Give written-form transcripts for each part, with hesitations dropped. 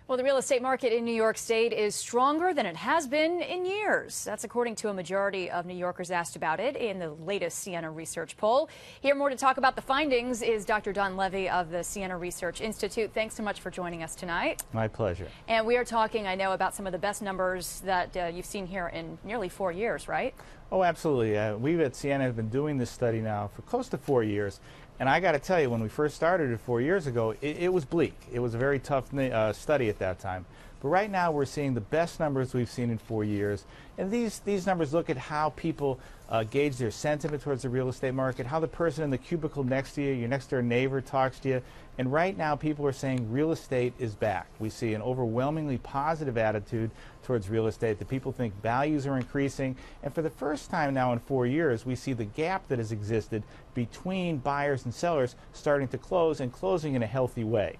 Well, the real estate market in New York State is stronger than it has been in years. That's according to a majority of New Yorkers asked about it in the latest Siena research poll. Here more to talk about the findings is Dr. Levy of the Siena Research Institute. Thanks so much for joining us tonight. My pleasure. And we are talking, I know, about some of the best numbers that you've seen here in nearly 4 years, right? Oh, absolutely. We at Siena have been doing this study now for close to 4 years. And I got to tell you, when we first started it 4 years ago, it was bleak. It was a very tough study at that time. But right now we're seeing the best numbers we've seen in 4 years. And these numbers look at how people gauge their sentiment towards the real estate market, how the person in the cubicle next to you, your next door neighbor, talks to you. And right now people are saying real estate is back. We see an overwhelmingly positive attitude towards real estate, that people think values are increasing. And for the first time now in 4 years, we see the gap that has existed between buyers and sellers starting to close, and closing in a healthy way.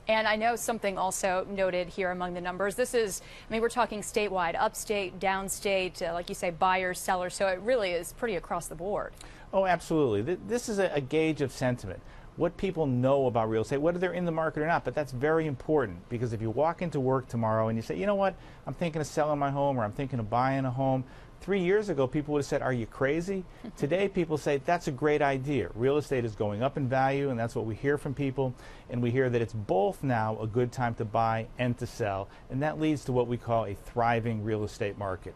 And I know something also noted here among the numbers. This is, I mean, we're talking statewide, upstate, downstate, like you say, buyers, sellers. So it really is pretty across the board. Oh, absolutely. This is a gauge of sentiment. What people know about real estate, whether they're in the market or not. But that's very important, because if you walk into work tomorrow and you say, you know what, I'm thinking of selling my home, or I'm thinking of buying a home. 3 years ago, people would have said, are you crazy? Today, people say, that's a great idea. Real estate is going up in value, and that's what we hear from people. And we hear that it's both now a good time to buy and to sell. And that leads to what we call a thriving real estate market.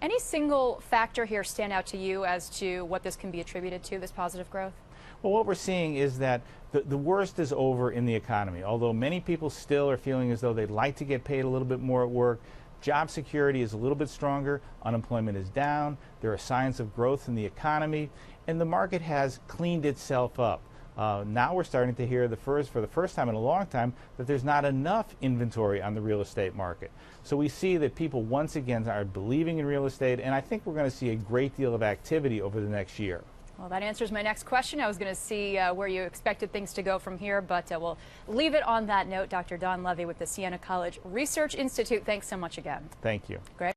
Any single factor here stand out to you as to what this can be attributed to, this positive growth? Well, what we're seeing is that the worst is over in the economy. Although many people still are feeling as though they'd like to get paid a little bit more at work, job security is a little bit stronger, unemployment is down, there are signs of growth in the economy, and the market has cleaned itself up. Now we're starting to hear for the first time in a long time that there's not enough inventory on the real estate market. So we see that people once again are believing in real estate, and I think we're going to see a great deal of activity over the next year. Well, that answers my next question. I was going to see where you expected things to go from here, but we'll leave it on that note. Dr. Levy with the Siena College Research Institute, thanks so much again. Thank you. Great.